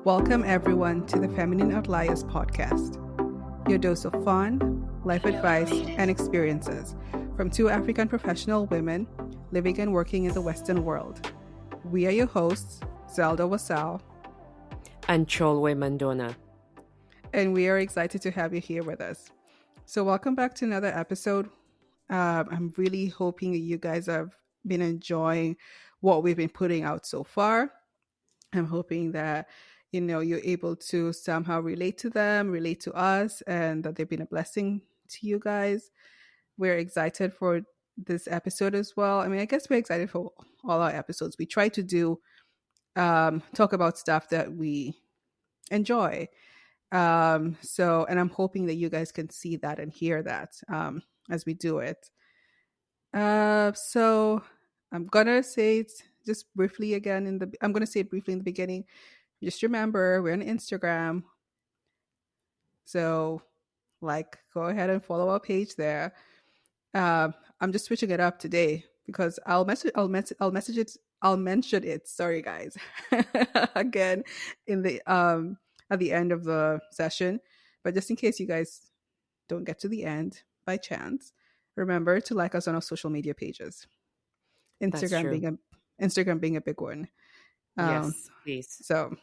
Welcome, everyone, to the Feminine Outliers podcast, your dose of fun, life advice, and experiences from two African professional women living and working in the Western world. We are your hosts, Zelda Wasau and Cholwe Mandona. And we are excited to have you here with us. So welcome back to another episode. I'm really hoping that you guys have been enjoying what we've been putting out so far. I'm hoping that, you're able to somehow relate to them, relate to us, and that they've been a blessing to you guys. We're excited for this episode as well. I mean, I guess we're excited for all our episodes. We try to do talk about stuff that we enjoy. And I'm hoping that you guys can see that and hear that as we do it. So I'm gonna say it just briefly again I'm gonna say it briefly in the beginning. Just remember, we're on Instagram. So, go ahead and follow our page there. I'm just switching it up today because I'll mention it. Sorry, guys, again in the at the end of the session. But just in case you guys don't get to the end by chance, remember to like us on our social media pages. That's true. Instagram being a big one. Yes, please. So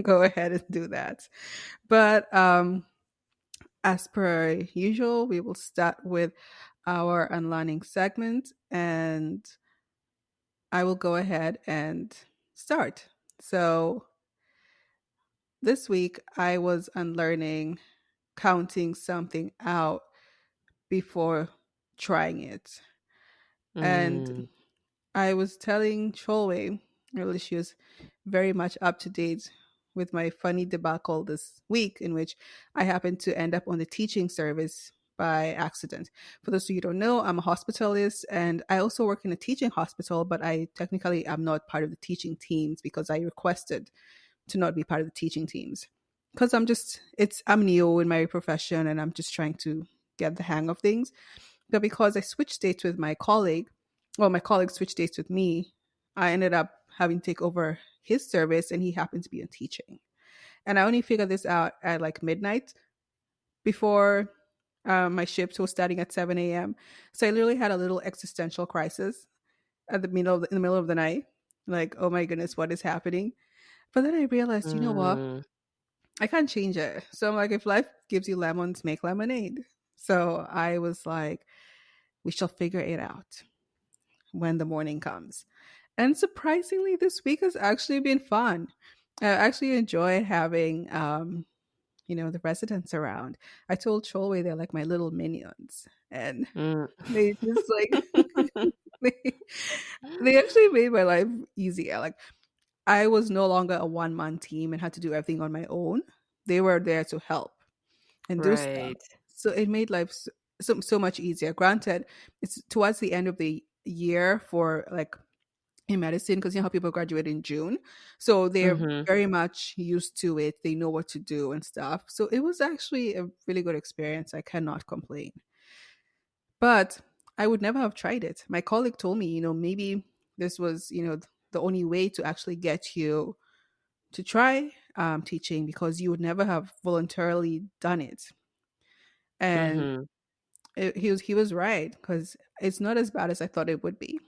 go ahead and do that. But as per usual, we will start with our unlearning segment, and I will go ahead and start. So this week I was unlearning counting something out before trying it. And I was telling Cholwe, really, she was very much up to date with my funny debacle this week, in which I happened to end up on the teaching service by accident. For those of you who don't know, I'm a hospitalist and I also work in a teaching hospital, but I technically am not part of the teaching teams because I requested to not be part of the teaching teams. Because I'm new in my profession and I'm just trying to get the hang of things. But because I switched dates with my colleague, my colleague switched dates with me, I ended up having to take over his service and he happened to be in teaching. And I only figured this out at midnight before my shift was starting at 7 a.m. So I literally had a little existential crisis in the middle of the night. Like, oh my goodness, what is happening? But then I realized, you know what? I can't change it. So I'm like, if life gives you lemons, make lemonade. So I was like, we shall figure it out when the morning comes. And surprisingly, this week has actually been fun. I actually enjoyed having, the residents around. I told Cholwe they're like my little minions. And they just they actually made my life easier. Like, I was no longer a one-man team and had to do everything on my own. They were there to help and do stuff. So it made life so much easier. Granted, it's towards the end of the year for in medicine, because how people graduate in June. So they're very much used to it. They know what to do and stuff. So it was actually a really good experience. I cannot complain. But I would never have tried it. My colleague told me, maybe this was, the only way to actually get you to try teaching, because you would never have voluntarily done it. And he was right, because it's not as bad as I thought it would be.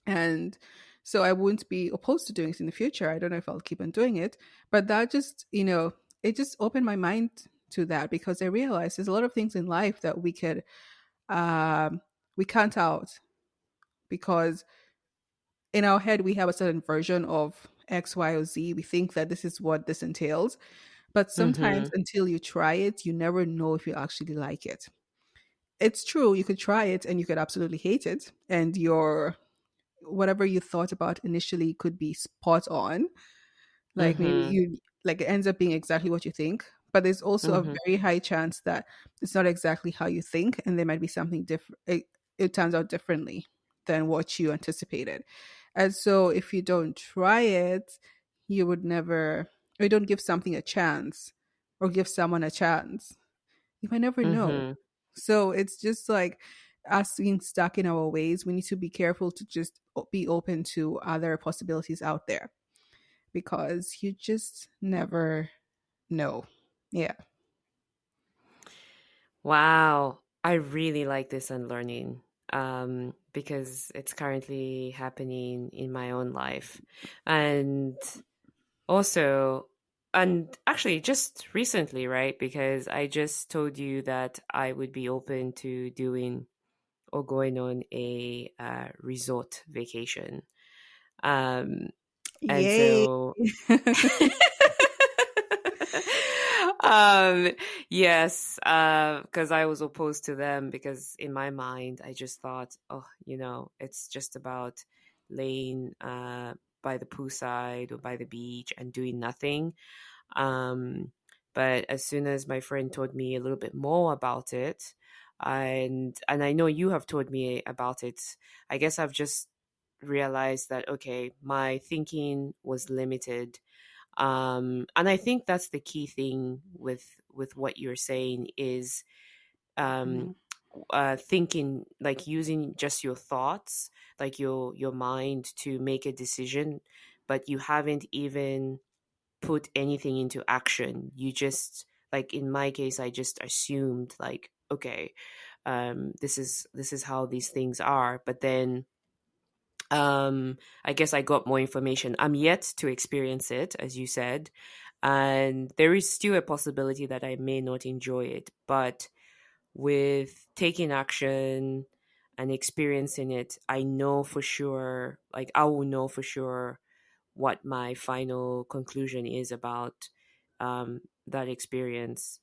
And so I wouldn't be opposed to doing it in the future. I don't know if I'll keep on doing it, but that just, it just opened my mind to that, because I realized there's a lot of things in life that we count out, because in our head we have a certain version of X, Y, or Z. We think that this is what this entails, but sometimes until you try it, you never know if you actually like it. It's true, you could try it and you could absolutely hate it, and whatever you thought about initially could be spot on. Maybe it ends up being exactly what you think, but there's also a very high chance that it's not exactly how you think, and there might be something different. It turns out differently than what you anticipated. And so if you don't try it, you would never, or you don't give something a chance, or give someone a chance, you might never know. So it's just like us being stuck in our ways. We need to be careful to just be open to other possibilities out there. because you just never know. Yeah. Wow. I really like this unlearning because it's currently happening in my own life. And also, and actually, just recently, right? Because I just told you that I would be open to doing or going on a resort vacation. Um, and Yay. so um yes, because I was opposed to them because in my mind I just thought, oh, it's just about laying by the poolside or by the beach and doing nothing. um but as soon as my friend told me a little bit more about it, and I know you have told me about it, I guess I've just realized that, okay, my thinking was limited. And I think that's the key thing with what you're saying is um Mhm. thinking, like using just your thoughts, like your mind to make a decision, but you haven't even put anything into action. You just, like in my case, I just assumed, like, okay, this is how these things are. But then I guess I got more information. I'm yet to experience it, as you said, and there is still a possibility that I may not enjoy it. But with taking action and experiencing it, I know for sure, like I will know for sure what my final conclusion is about that experience.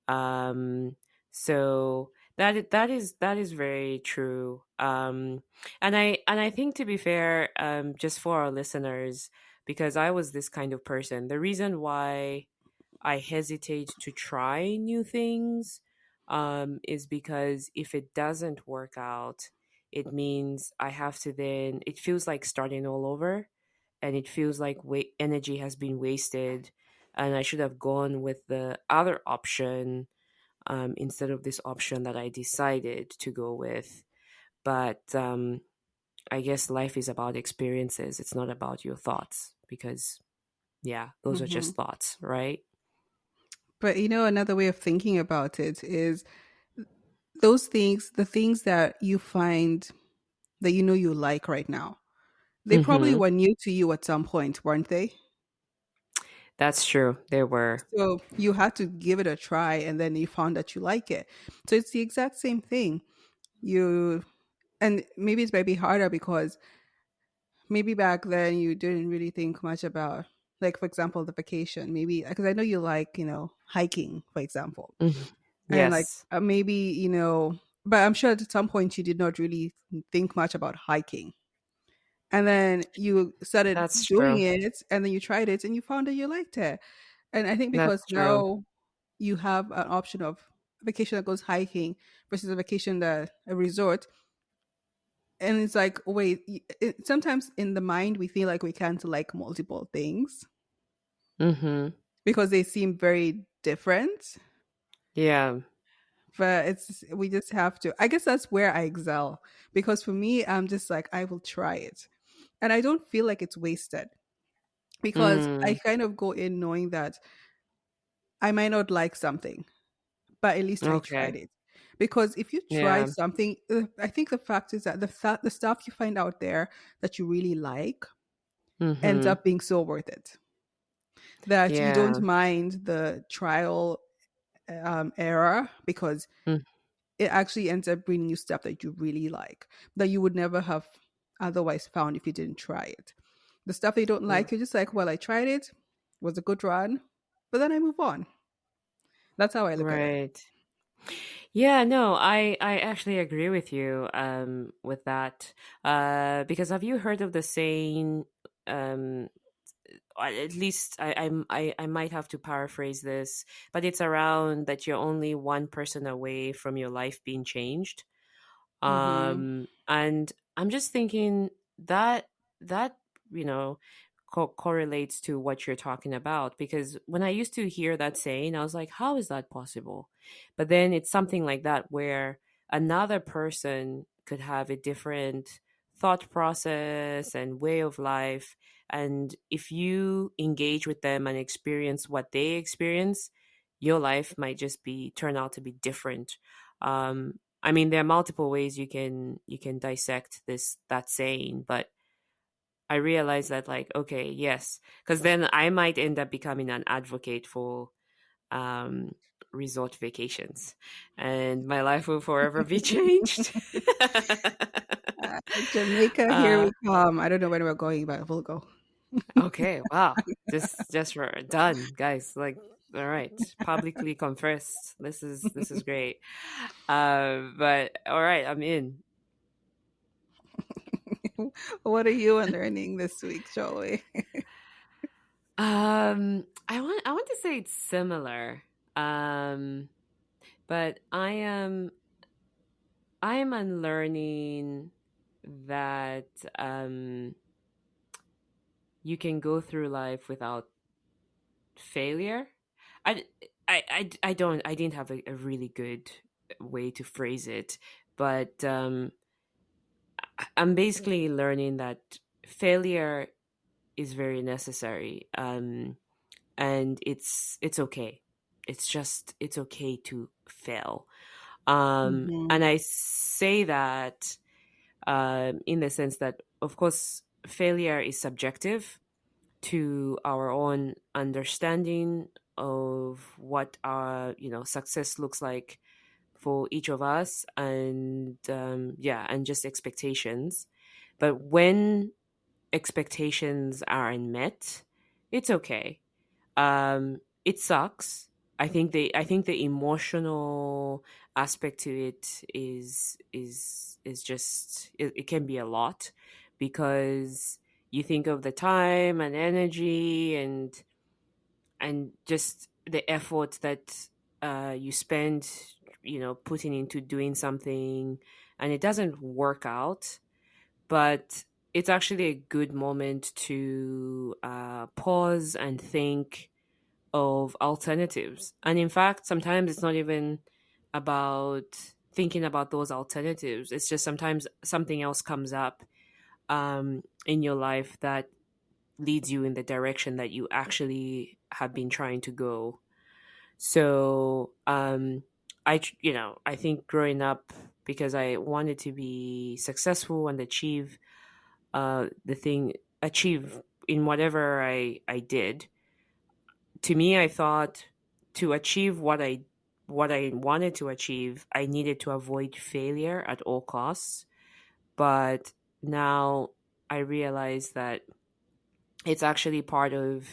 Um, so that is very true. And I think, to be fair, just for our listeners, because I was this kind of person, the reason why I hesitate to try new things is because if it doesn't work out, it means I have to then, it feels like starting all over, and it feels like energy has been wasted, and I should have gone with the other option instead of this option that I decided to go with. But I guess life is about experiences. It's not about your thoughts because, yeah, those are just Mhm. thoughts, right? But another way of thinking about it is those things, the things that you find that you like right now, they probably Mm-hmm. were new to you at some point, weren't they? That's true. There were. So you had to give it a try and then you found that you like it. So it's the exact same thing. You and maybe it's maybe harder because maybe back then you didn't really think much about, like, for example, the vacation. Maybe because I know you like, hiking, for example. Mhm. And like Yes, maybe, but I'm sure at some point you did not really think much about hiking. And then you started that's doing true. it and then you tried it and you found that you liked it. And I think because That's true. now you have an option of a vacation that goes hiking versus a vacation that a resort. And it's like, wait, sometimes in the mind we feel like we can't like multiple things Mm-hmm. because they seem very different. Yeah. But we just have to. I guess that's where I excel because for me, I'm just like I will try it, and I don't feel like it's wasted because I Mm. kind of go in knowing that I might not like something, but at least I tried Okay. it. Because if you try Yeah. something, I think the fact is that the stuff you find out there that you really like ends Mm-hmm. up being so worth it that you don't Yeah. mind the trial error because Mm. it actually ends up bringing you stuff that you really like that you would never have otherwise found if you didn't try it. The stuff that you don't Mm. like, you're just like, well, I tried it, was a good run, but then I move on. That's how I look at it. Right. Yeah, no, I actually agree with you with that. Because have you heard of the saying, um at least I might have to paraphrase this, but it's around that you're only one person away from your life being changed. Mm-hmm. And I'm just thinking that that you know correlates to what you're talking about, because when I used to hear that saying, I was like, how is that possible? But then it's something like that where another person could have a different thought process and way of life, And if you engage with them and experience what they experience, your life might just be turn out to be different. I mean, there are multiple ways you can dissect this that saying, but I realized that, like, okay, yes, because then I might end up becoming an advocate for um, resort vacations, and my life will forever be changed. Jamaica, here uh, we come. I don't know when we're going, but we'll go. okay, wow, just for done, guys. Like, all right, publicly confessed. This is great. But all right, I'm in. What are you unlearning this week, Joey? I want to say it's similar. Um, but I am unlearning that you can go through life without failure. I, I didn't have a really good way to phrase it, but I'm basically learning that failure is very necessary, and it's okay. It's just it's okay to fail. Hmm. And I say that in the sense that, of course, failure is subjective to our own understanding of what our success looks like for each of us, and yeah, and just expectations. But when expectations aren't met, it's okay. It sucks. I think the emotional aspect to it is just it can be a lot, because you think of the time and energy and just the effort that you spend, putting into doing something, and it doesn't work out. But it's actually a good moment to pause and think of alternatives. And in fact, sometimes it's not even about thinking about those alternatives. It's just sometimes something else comes up in your life that leads you in the direction that you actually have been trying to go. So, I think growing up, because I wanted to be successful and achieve in whatever I did. To me, I thought to achieve what I wanted to achieve, I needed to avoid failure at all costs. But now I realize that it's actually part of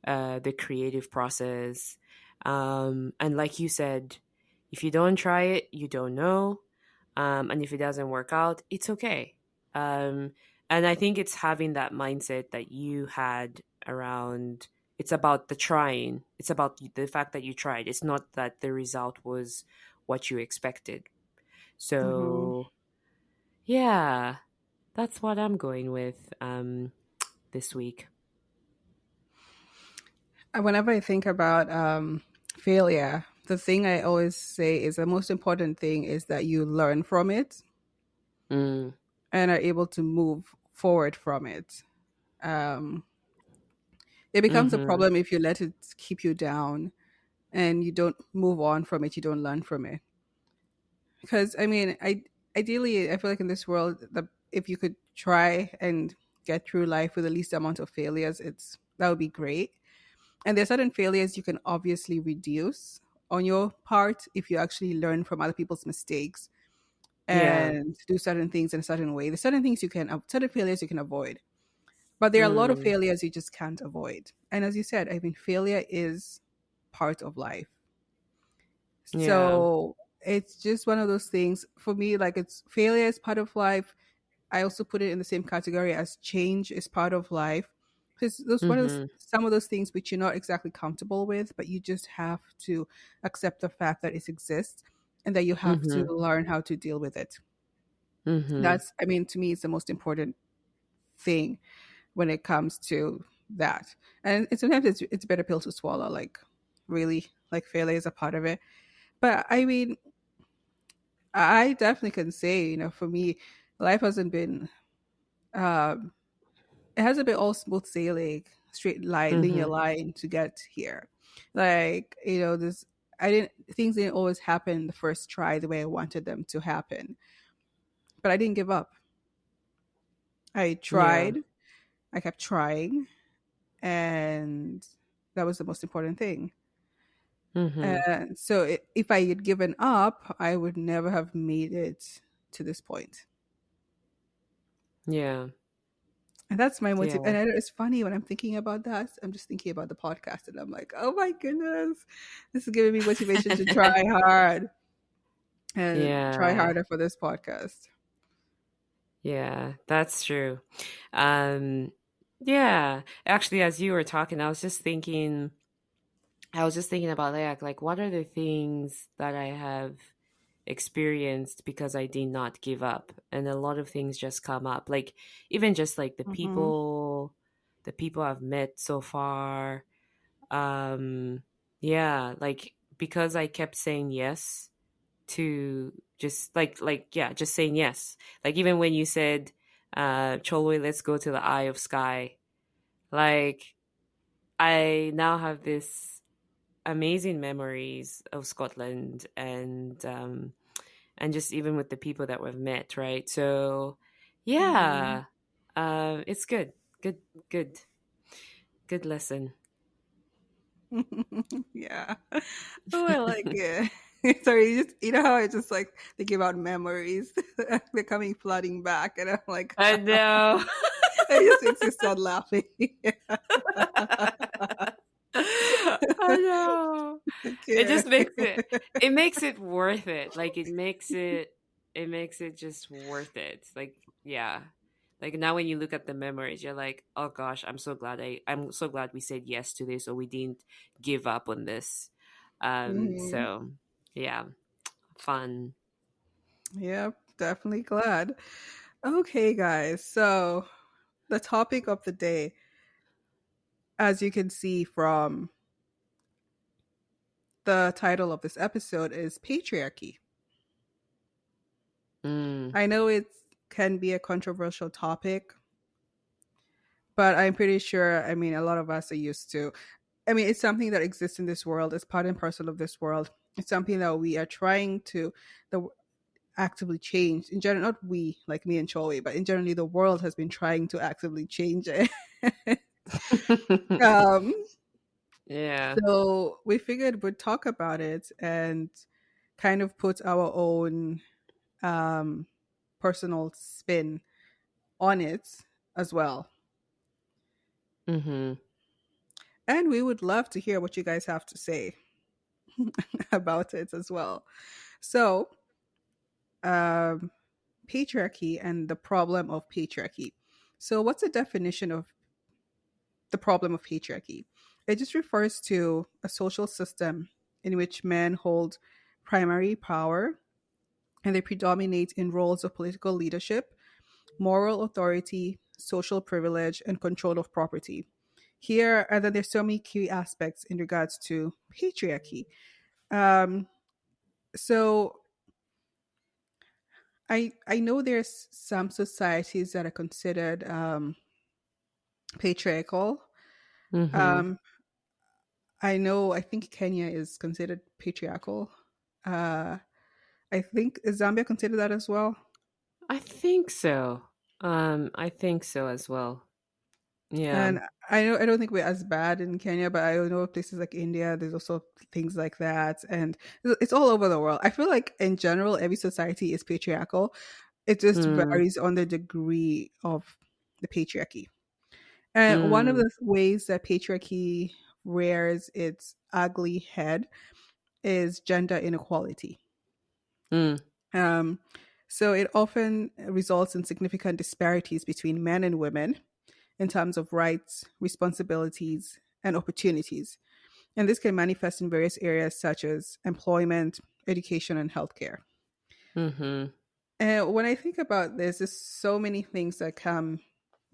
the creative process. And like you said, if you don't try it, you don't know. And if it doesn't work out, it's okay. Um, and I think it's having that mindset that you had around, it's about the trying, it's about the fact that you tried. It's not that the result was what you expected. Hmm. So, yeah, that's what I'm going with this week. Whenever I think about failure, the thing I always say is the most important thing is that you learn from it Mm, and are able to move forward from it. Um, it becomes a mm-hmm. problem if you let it keep you down and you don't move on from it, you don't learn from it. Because I mean, ideally, I feel like in this world, if you could try and get through life with the least amount of failures, it's that would be great. And there's certain failures you can obviously reduce on your part if you actually learn from other people's mistakes Yeah. and do certain things in a certain way. There's certain things certain failures you can avoid, but there are a lot of Mm, failures you just can't avoid. And as you said, I mean, failure is part of life. yeah. So it's just one of those things for me. Like it's failure is part of life. I also put it in the same category as change is part of life. Because those one of those, Mm-hmm. some of those things which you're not exactly comfortable with, but you just have to accept the fact that it exists and that you have to Mm-hmm. learn how to deal with it. Mm-hmm. That's, I mean, to me, it's the most important thing when it comes to that. And sometimes it's a better pill to swallow. Like really, like failure is a part of it. But I mean, I definitely can say, for me, life hasn't been. Um, it hasn't been all smooth sailing, straight line, linear Mm-hmm. line to get here. Like, this I didn't things didn't always happen the first try the way I wanted them to happen. But I didn't give up. I Yeah. tried, I kept trying, and that was the most important thing. Mm-hmm. And so if I had given up, I would never have made it to this point. Yeah. And that's my motive. Yeah. And it's funny when I'm thinking about that. I'm just thinking about the podcast, and I'm like, oh my goodness, this is giving me motivation to try hard and try Yeah. harder for this podcast. Yeah, that's true. Um, yeah, actually, as you were talking, I was just thinking about like what are the things that I have experienced because I did not give up, and a lot of things just come up, like even just like Mm-hmm. the people I've met so far. Yeah, like because I kept saying yes to just yeah, just saying yes. Like even when you said, Cholwe, let's go to the Eye of Sky. Like I now have this amazing memories of Scotland, and just even with the people that we've met, right? So Mm-hmm. yeah, it's good. Good good good lesson. Yeah. Oh, I like it. Sorry, you know how I just like thinking about memories. They're coming flooding back, and I'm like, I know. it just makes you start laughing. I know. It Okay. just makes it makes it worth it. Like it makes it just worth it. Like yeah. Like now when you look at the memories, you're like, "Oh gosh, I'm so glad we said yes to this or we didn't give up on this." Hmm. So yeah, fun. Yep, definitely glad. Okay, guys. So the topic of the day, as you can see from the title of this episode, is patriarchy. Mm, I know it can be a controversial topic, but I'm pretty sure, I mean, a lot of us are used to. I mean, it's something that exists in this world. It's part and parcel of this world. It's something that we are trying to the actively change. In general, not we like me and Chloe, but in generally the world has been trying to actively change it. um, yeah. so we figured we'd talk about it and kind of put our own um, personal spin on it as well. Mhm. And we would love to hear what you guys have to say about it as well. So, um, patriarchy and the problem of patriarchy. So, what's the definition of the problem of patriarchy? It just refers to a social system in which men hold primary power and they predominate in roles of political leadership, moral authority, social privilege, and control of property. Here, and then there's so many key aspects in regards to patriarchy. Um, so I know there's some societies that are considered patriarchal. Mhm. Um, I think Kenya is considered patriarchal. Uh, I think is Zambia considered that as well. I think so. I think so as well. Yeah. And I don't think we're as bad in Kenya, but I know places like India, there's also things like that, and it's all over the world. I feel like in general, every society is patriarchal. It just Mm. varies on the degree of the patriarchy. And one of Mm. the ways that patriarchy rears its ugly head is gender inequality. Mm. Um, so it often results in significant disparities between men and women in terms of rights, responsibilities, and opportunities. And this can manifest in various areas such as employment, education, and healthcare. Mhm. And when I think about this, there's so many things that come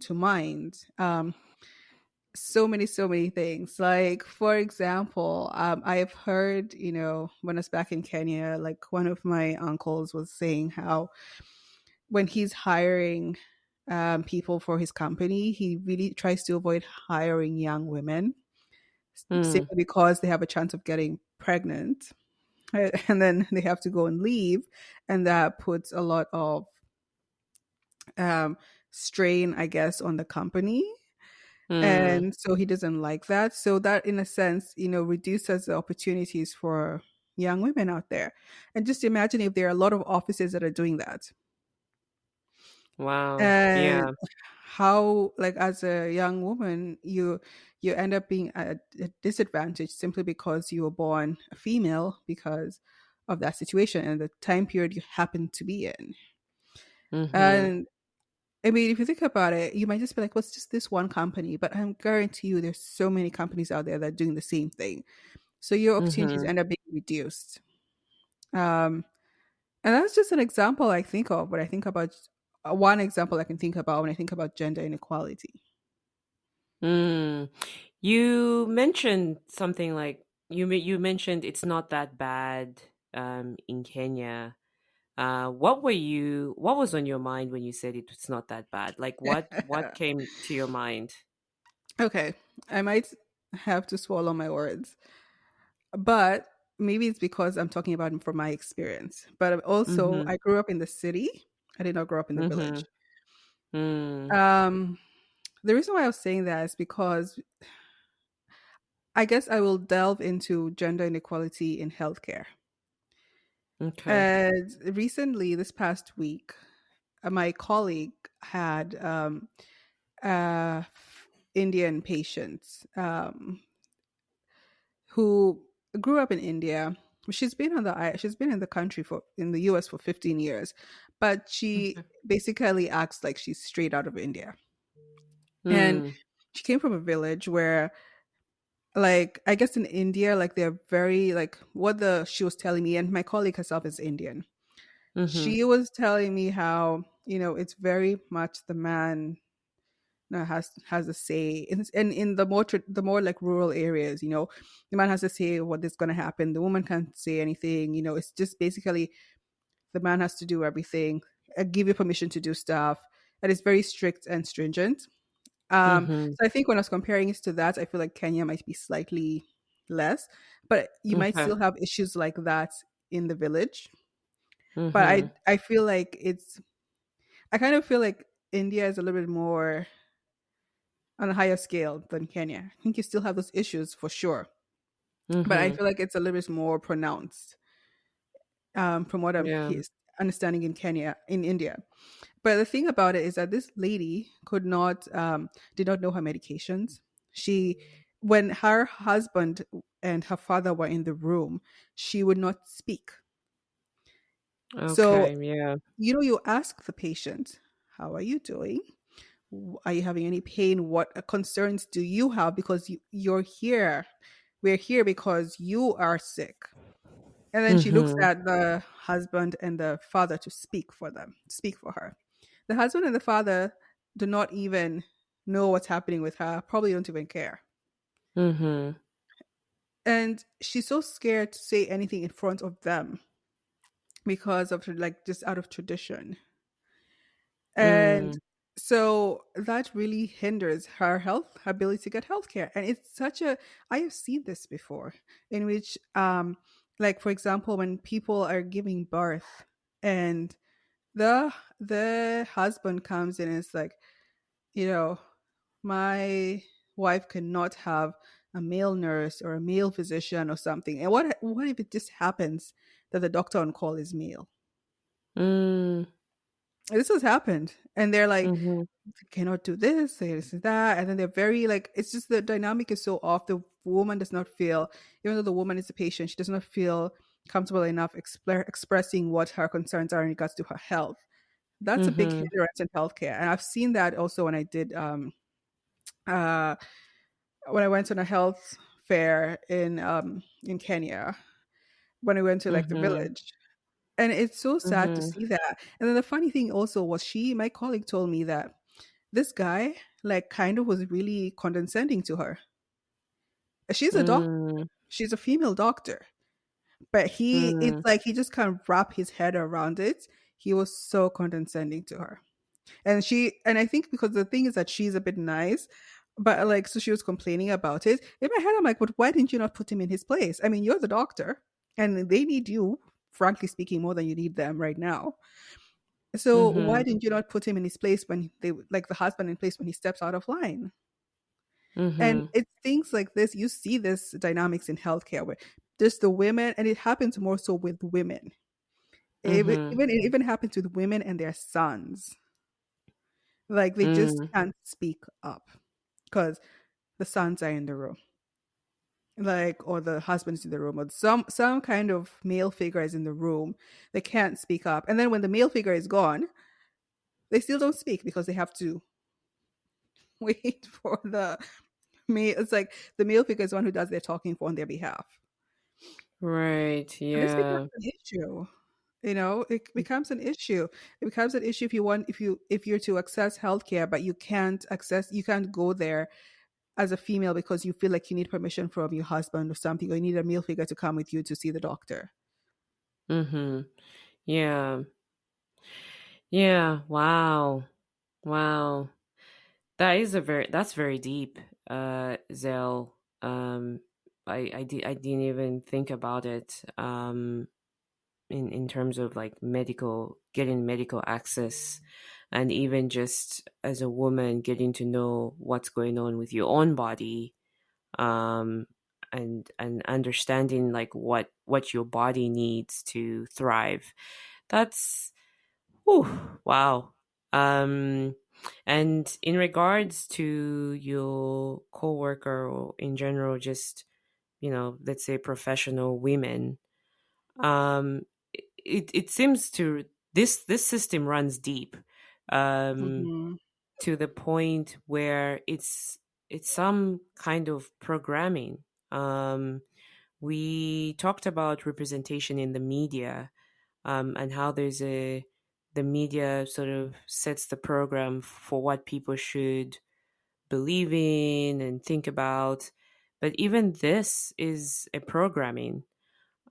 to mind. So many things. Like, for example, I've heard, when I was back in Kenya, like one of my uncles was saying how when he's hiring people for his company. He really tries to avoid hiring young women Mm. simply because they have a chance of getting pregnant. And then they have to go and leave. And that puts a lot of um, strain, I guess, on the company. Mm. And so he doesn't like that. So that, in a sense, reduces the opportunities for young women out there. And just imagine if there are a lot of offices that are doing that. Wow. And Yeah. how, like, as a young woman, you end up being at a disadvantage simply because you were born a female because of that situation and the time period you happen to be in. Mhm. And I mean, if you think about it, you might just be like, well, it's just this one company, but I'm guarantee you there's so many companies out there that are doing the same thing. So your opportunities Mhm. end up being reduced. Um, and that's just an example I think of when I think about one example I can think about when I think about gender inequality. Mm. You mentioned something like you mentioned it's not that bad in Kenya. What was on your mind when you said it's not that bad? Like what came to your mind? Okay, I might have to swallow my words, but maybe it's because I'm talking about it from my experience. But also, Mhm. I grew up in the city. I did not grow up in the village. Mhm. Mm. Um, the reason why I was saying that is because I guess I will delve into gender inequality in healthcare. Okay. And recently, this past week, my colleague had uh, Indian patients who grew up in India. She's been in the country for in the US for 15 years, but she Okay. basically acts like she's straight out of India. And Mm. she came from a village where, like, I guess in India, like, they're very, like, what the she was telling me, and my colleague herself is Indian. Mhm. She was telling me how, it's very much the man has a say, and in the more like rural areas, the man has to say what is going to happen. The woman can't say anything. It's just basically the man has to do everything, give you permission to do stuff, and it's very strict and stringent. Mhm. So I think when I was comparing it to that, I feel like Kenya might be slightly less, but you might Okay. still have issues like that in the village. But I Mhm. I feel like I kind of feel like India is a little bit more on a higher scale than Kenya. I think you still have those issues for sure, but I Mhm. feel like it's a little bit more pronounced from what Yeah. understanding in India. But the thing about it is that this lady did not know her medications. She, when her husband and her father were in the room, she would not speak. So, Okay. Yeah. you ask the patient, how are you doing? Are you having any pain? What concerns do you have? Because you're here. We're here because you are sick. And then she looks Mhm. at the husband and the father to speak for her. The husband and the father do not even know what's happening with her, probably don't even care. Mhm. And she's so scared to say anything in front of them because of, like, just out of tradition. And Mm. so that really hinders her ability to get healthcare. And it's such a I have seen this before, in which like, for example, when people are giving birth and the husband comes in and is like, you know, my wife cannot have a male nurse or a male physician or something. And what if it just happens that the doctor on call is male? Mm. This has happened. And they're like, Mhm. cannot do this, say this and that. And then they're very, like, it's just the dynamic is so off. The woman does not feel, even though the woman is a patient, she does not feel comfortable enough expressing what her concerns are in regards to her health. That's a big Mhm. hindrance in healthcare. And I've seen that also when I did uh when I went on a health fair in Kenya, when I went to, like, the Mhm. village. And it's so sad to Mhm. see that. And then the funny thing also was, my colleague told me that this guy, like, kind of was really condescending to her. She's a doctor. Mm. She's a female doctor. But it's Mm. like he just can't wrap his head around it. He was so condescending to her. And I think because the thing is that she's a bit nice, but like, so she was complaining about it. In my head, I'm like, but why didn't you not put him in his place? I mean, you're the doctor, and they need you, frankly speaking, more than you need them right now. So why Mhm. didn't you not put him in his place when they, like, the husband in place when he steps out of line? And Mhm. it's things like this. You see this dynamics in healthcare where just the women, and it happens more so with women. Mhm. It even happens with women and their sons. Like, they just Mm. can't speak up because the sons are in the room, like, or the husband's in the room, or some kind of male figure is in the room. They can't speak up, and then when the male figure is gone, they still don't speak because they have to wait for the male. It's like the male figure is the one who does their talking for on their behalf, Right. and this becomes Yeah. an issue. It becomes an issue. It becomes an issue if you're to access healthcare, but you can't go there as a female because you feel like you need permission from your husband or something, or you need a male figure to come with you to see the doctor. Mhm. Yeah. Yeah. Wow. Wow. That's very deep, Zell. I didn't even think about it. In terms of like medical getting medical access, and even just as a woman getting to know what's going on with your own body, um and understanding like what your body needs to thrive. That's whew, wow. um and in regards to your coworker, or in general, just, let's say professional women, um it seems to this system runs deep, um Mhm. to the point where it's some kind of programming. We talked about representation in the media, and how the media sort of sets the program for what people should believe in and think about. But even this is a programming,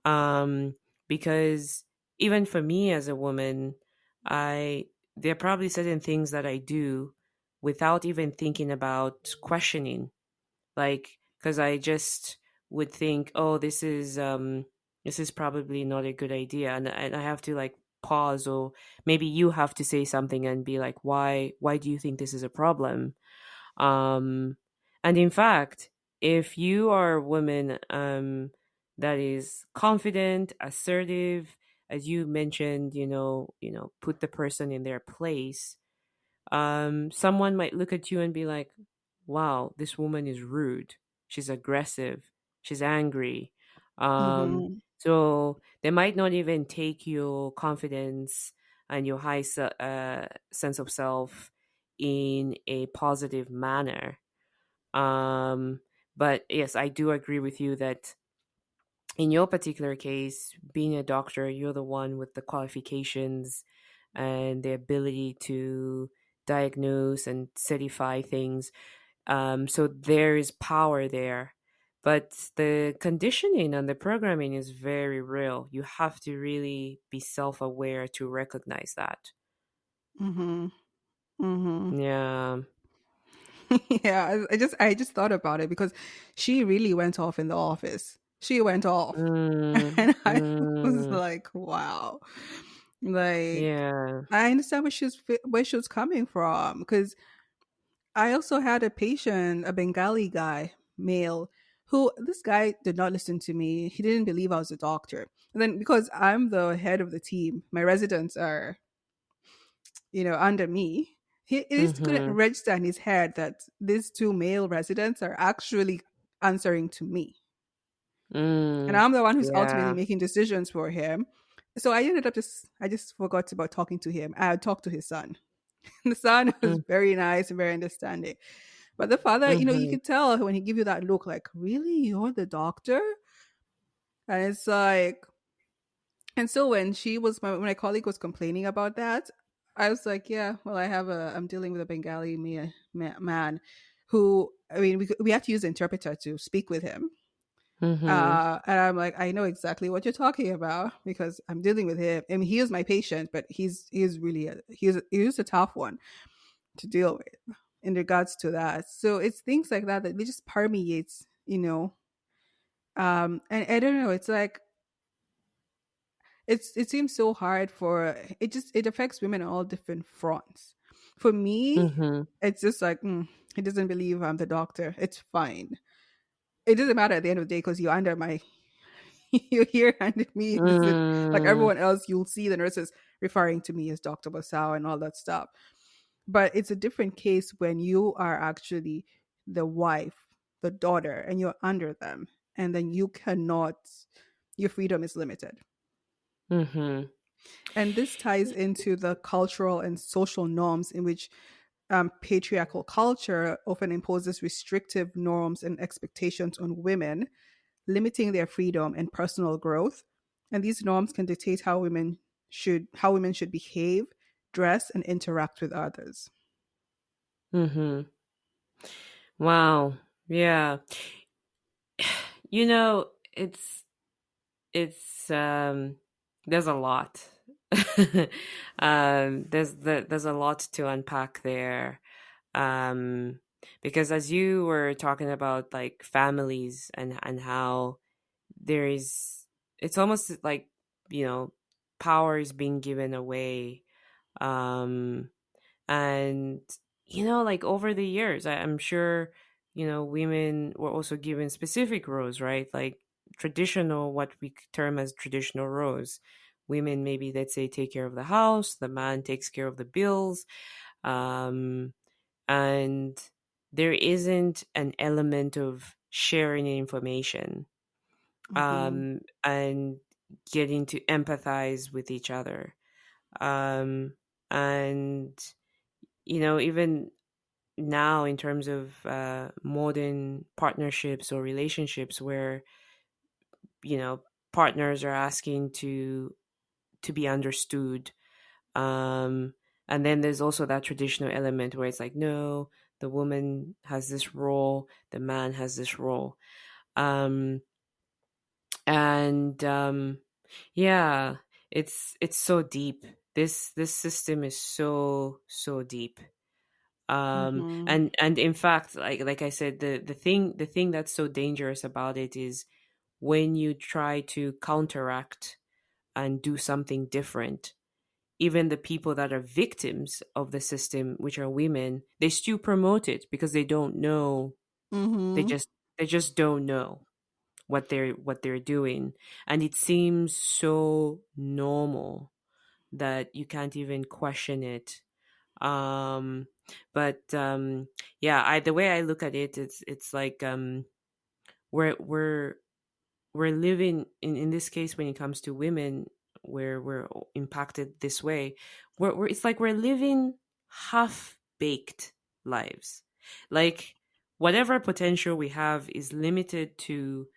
um, because even for me as a woman, I there are probably certain things that I do without even thinking about questioning, like, because I just would think, oh, this is probably not a good idea, and I have to like pause, or maybe you have to say something and be like, why do you think this is a problem? um and in fact, if you are a woman that is confident, assertive, as you mentioned, put the person in their place, someone might look at you and be like, wow, this woman is rude, she's aggressive, she's angry. Mhm. So they might not even take your confidence and your sense of self in a positive manner. um but yes, I do agree with you that in your particular case, being a doctor, you're the one with the qualifications and the ability to diagnose and certify things. So there is power there. But the conditioning and the programming is very real. You have to really be self aware to recognize that. Mhm. Mhm. Yeah. Yeah, I just thought about it because she really went off in the office. She went off. Mm, And I was mm, like, wow. Like, yeah. I understand where she was coming from because I also had a patient, a Bengali guy, male, who this guy did not listen to me. He didn't believe I was a doctor. And then because I'm the head of the team, my residents are, under me. He just couldn't Mm-hmm. register in his head that these two male residents are actually answering to me. And Mm, I'm the one who's ultimately yeah. making decisions for him. So I just forgot about talking to him. I talked to his son. The son was Mm, very nice and very understanding. But the father, you mm-hmm. could tell when he give you that look, like, really, you're the doctor? And it's like, and so when when my colleague was complaining about that, I was like, yeah, well, I'm dealing with a Bengali man who, I mean, we had to use an interpreter to speak with him. Mhm. And I'm like, I know exactly what you're talking about because I'm dealing with him. I mean, he is my patient, but he's really he's a tough one to deal with in regards to that. So it's things like that that they just permeates, and I don't know, it's like it seems so hard for it affects women on all different fronts. For me, Mhm. it's just like he doesn't believe I'm the doctor. It's fine. It doesn't matter at the end of the day because you're under my you're here under me. This is like Mm. everyone else. You'll see the nurses referring to me as Dr. Basau and all that stuff. But it's a different case when you are actually the wife, the daughter, and you're under them, and then you cannot. Your freedom is limited. Mhm. And this ties into the cultural and social norms in which patriarchal culture often imposes restrictive norms and expectations on women, limiting their freedom and personal growth. And these norms can dictate how women should behave, dress, and interact with others. Mhm. Wow. Yeah. You know, it's there's a lot. There's a lot to unpack there. Um because as you were talking about like families and how there is it's almost like, you know, power is being given away. Um and like over the years, I'm sure, women were also given specific roles, right? Like traditional, what we term as traditional roles. Women, maybe, let's say, take care of the house, the man takes care of the bills. um and there isn't an element of sharing information, Mm-hmm. and getting to empathize with each other. And even now, in terms of modern partnerships or relationships where you know partners are asking to be understood, um and then there's also that traditional element where it's like, no, the woman has this role, the man has this role. Um and yeah, it's so deep. This system is so deep. Mm-hmm. And in fact, like I said, the thing that's so dangerous about it is when you try to counteract and do something different. Even the people that are victims of the system, which are women, they still promote it because they don't know. they Mm-hmm. just they just don't know what they're doing. And it seems so normal that you can't even question it. Um but yeah, the way I look at it, it's like, we're living in this case, when it comes to women, where we're impacted this way. It's like we're living half baked lives. Like, whatever potential we have is limited to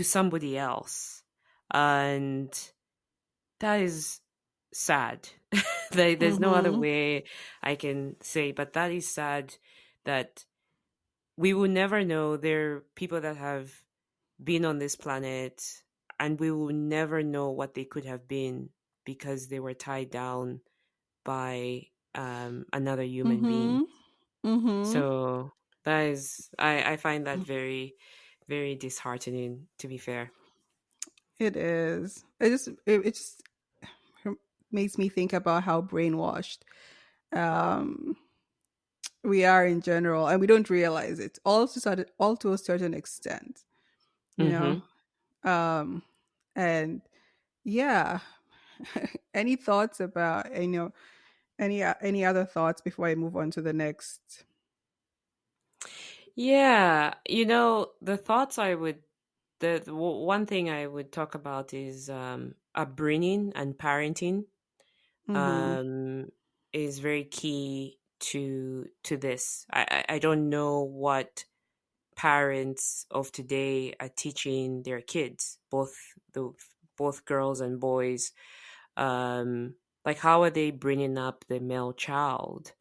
somebody else. And that is sad. There's no other Mm-hmm. way I can say, but that is sad, that we will never know. There are people that have been on this planet, and we will never know what they could have been because they were tied down by another human being. Mm-hmm. Mm-hmm. So I find that very, very disheartening, to be fair. It is. It just makes me think about how brainwashed um we are in general, and we don't realize it. All to a certain extent, you know. Mm-hmm. Um, and yeah, any thoughts about any other thoughts before I move on to the next? Yeah, the thoughts I would the one thing I would talk about is upbringing and parenting. Mm-hmm. um, is very key to this. I don't know what parents of today are teaching their kids, both girls and boys. Like, how are they bringing up the male child,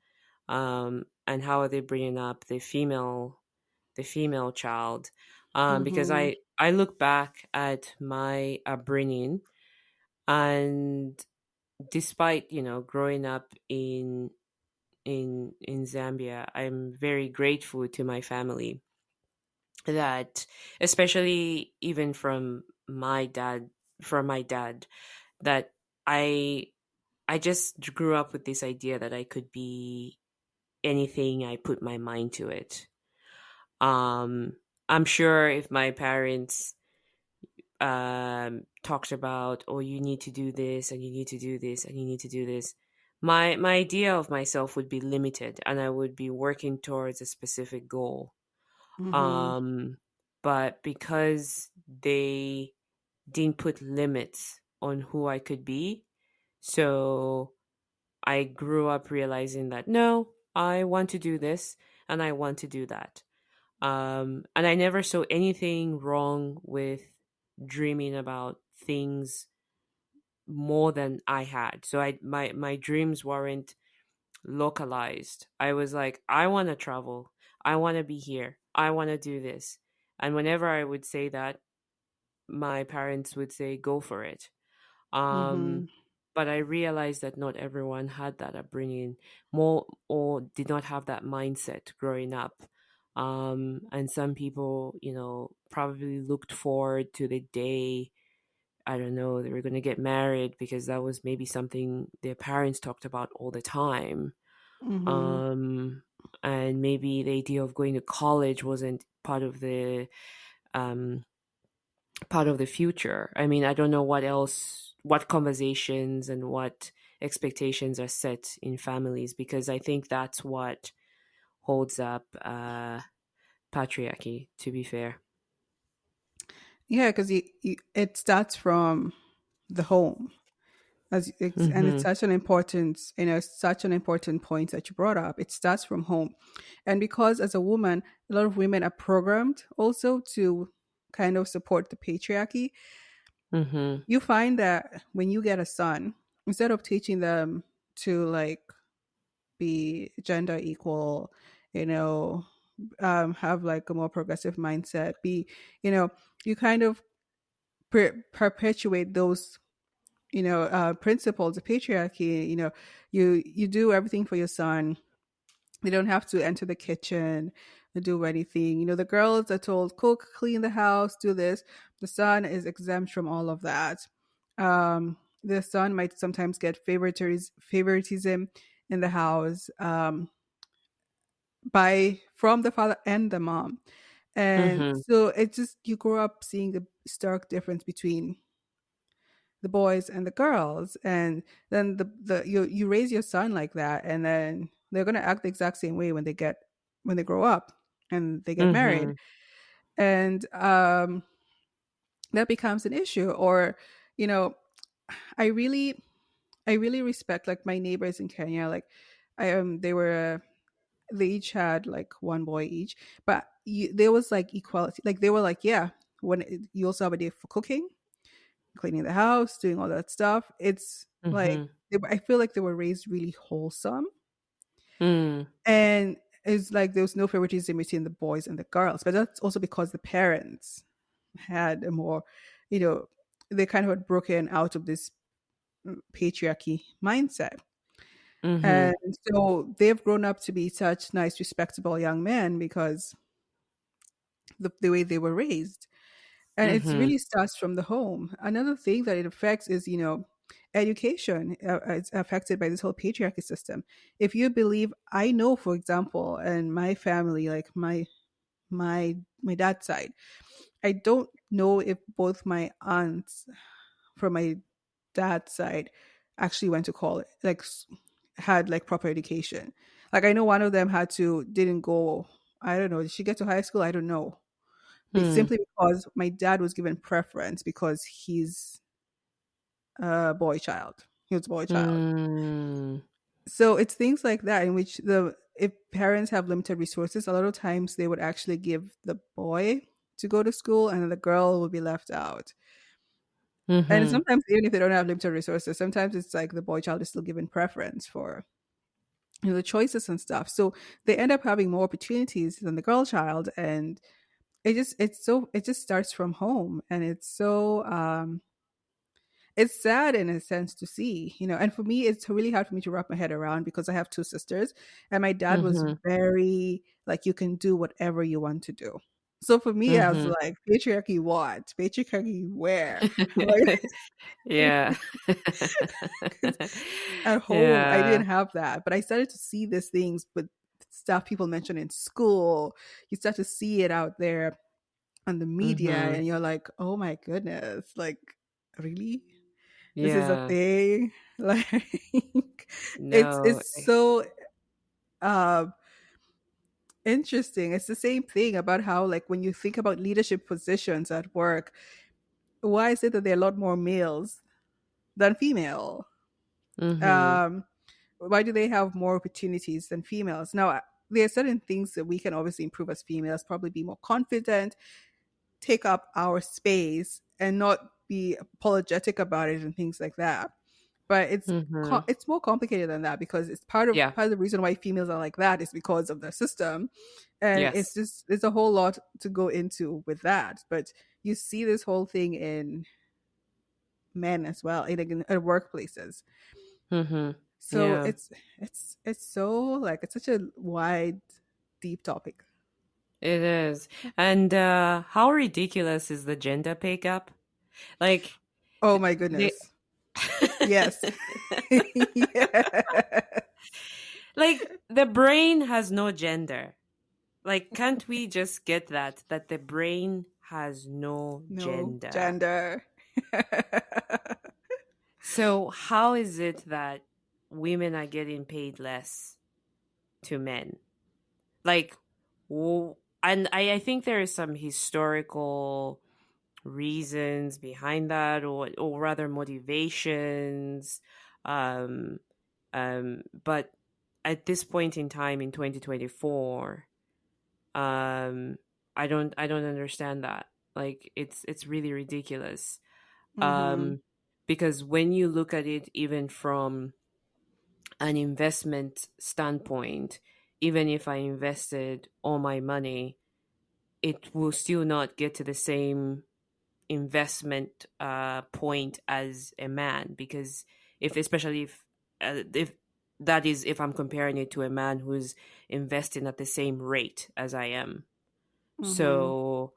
and how are they bringing up the female child? because Mhm. I look back at my upbringing, and despite growing up in Zambia, I'm very grateful to my family, that especially even from my dad, that I I just grew up with this idea that I could be anything I put my mind to it. Um, I'm sure if my parents talked about, oh, you need to do this and you need to do this and you need to do this, my idea of myself would be limited, and I would be working towards a specific goal. Mhm. Um, but because they didn't put limits on who I could be, so I grew up realizing that no, I want to do this and I want to do that. And I never saw anything wrong with dreaming about things more than I had. So my dreams weren't localized. I was like, I want to travel. I want to be here. I want to do this. And whenever I would say that, my parents would say, go for it. Um, Mhm. but I realized that not everyone had that upbringing, more or did not have that mindset growing up. And some people, probably looked forward to the day, I don't know, they were going to get married because that was maybe something their parents talked about all the time. Mhm. Um, and maybe the idea of going to college wasn't um, part of the future. I mean, I don't know what conversations and what expectations are set in families, because I think that's what holds up patriarchy, to be fair. Yeah, because it starts from the home. And it's Mm-hmm. such an important, such an important point that you brought up. It starts from home. And because as a woman, a lot of women are programmed also to kind of support the patriarchy, Mm-hmm. you find that when you get a son, instead of teaching them to like be gender equal, you know, have like a more progressive mindset, you know, you kind of perpetuate those principles of patriarchy. You do everything for your son. They don't have to enter the kitchen or do anything. The girls are told cook, clean the house, do this. The son is exempt from all of that. The son might sometimes get favoritism in the house, by from the father and the mom. And Mm-hmm. so it just, you grow up seeing a stark difference between the boys and the girls. And then you raise your son like that, and then they're going to act the exact same way when they grow up and they get married. Mm-hmm. And that becomes an issue. Or you know i really I really respect like my neighbors in Kenya. Like they each had like one boy each, but there was like equality. Like they were like, yeah, you also have a day for cooking, cleaning the house, doing all that stuff. It's like Mm-hmm. I feel like they were raised really wholesome, Mm. and it's like there was no favoritism between the boys and the girls. But that's also because the parents had a more, you know, they kind of had broken out of this patriarchy mindset. Mm-hmm. And so they've grown up to be such nice, respectable young men because the way they were raised. And it Mm-hmm. really starts from the home. Another thing that it affects is, education. It's affected by this whole patriarchy system. If you believe, I know, for example, in my family, like my dad's side, I don't know if both my aunts from my dad's side actually went to college, like had like proper education. Like I know one of them didn't go. I don't know. Did she get to high school? I don't know. But Mm. simply because my dad was given preference because he's a boy child. He was a boy child. Mm. So it's things like that in which the if parents have limited resources, a lot of times they would actually give the boy to go to school and then the girl will be left out. And Mm-hmm. sometimes even if they don't have limited resources, sometimes it's like the boy child is still given preference for the choices and stuff. So they end up having more opportunities than the girl child, and it just starts from home, and it's sad in a sense to see, and for me, it's really hard for me to wrap my head around because I have two sisters, and my dad was Mhm. very like, you can do whatever you want to do. So for me, I was Mhm. like, patriarchy what? Patriarchy where? Like, Yeah. 'cause at home, I Yeah. didn't have that, but I started to see these things, but stuff people mention in school, you start to see it out there on the media, Mhm. and you're like, oh my goodness, like, really? This is a Yeah. thing? Like, it's No. it's so uh interesting. It's the same thing about how, like, when you think about leadership positions at work, why is it that there are a lot more males than female? Mhm. Um, why do they have more opportunities than females? Now, there are certain things that we can obviously improve as females, probably be more confident, take up our space, and not be apologetic about it and things like that. But Mhm. it's more complicated than that, because it's Yeah. part of the reason why females are like that is because of the system, and it's Yes. just there's a whole lot to go into with that. But you see this whole thing in men as well, in workplaces. Mhm. So Yeah. it's so, like, it's such a wide, deep topic. It is. And how ridiculous is the gender pay gap? Like Oh my they goodness. Yes. Yeah. like the brain has no gender. Like can't we just get that the brain has no No gender? gender. So how is it that women are getting paid less to men? Like and I think there is some historical reasons behind that, or rather motivations, um but at this point in time in 2024, um I don't understand that. Like it's really ridiculous. Mhm. um because when you look at it even from an investment standpoint, even if I invested all my money, it will still not get to the same investment point as a man, because especially if that is if I'm comparing it to a man who's investing at the same rate as I am. Mhm. So,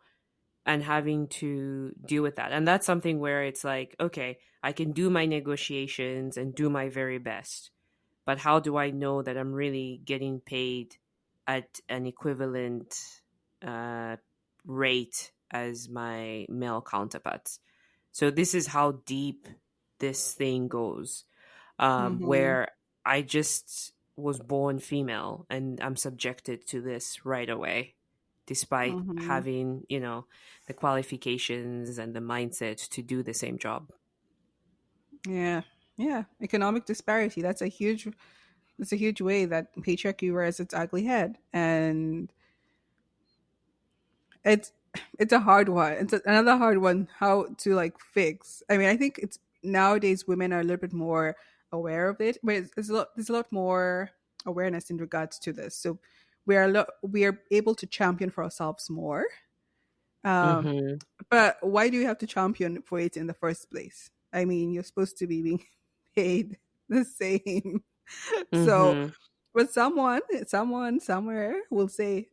and having to deal with that, and that's something where it's like, okay, I can do my negotiations and do my very best, but how do I know that I'm really getting paid at an equivalent uh, rate as my male counterparts? So this is how deep this thing goes, Mhm. where I just was born female and I'm subjected to this right away, despite Mhm. having, the qualifications and the mindset to do the same job. Yeah. Yeah. Economic disparity. That's a huge way that patriarchy rears its ugly head. And it's it's a hard one. Another hard one how to, like, fix. I mean, I think it's nowadays women are a little bit more aware of it, but there's a lot more awareness in regards to this. So we are able to champion for ourselves more. Um, Mm-hmm. but why do you have to champion for it in the first place? I mean, you're supposed to be being paid the same. So, Mm-hmm. but someone somewhere will say,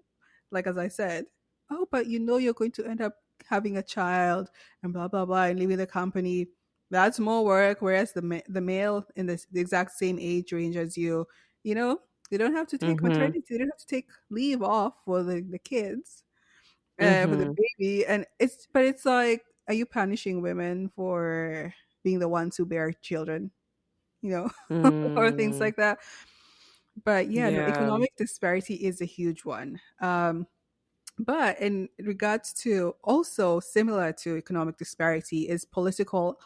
like, as I said, oh, but you're going to end up having a child and blah blah blah and leaving the company. That's more work. Whereas the male in the exact same age range as you know, they don't have to take Mm-hmm. maternity. They don't have to take leave off for the kids, for the Mm-hmm. baby. And it's like, are you punishing women for being the ones who bear children? You know, or things Mm. like that. But yeah, no, Yeah. economic disparity is a huge one. But in regards to, also similar to economic disparity, is political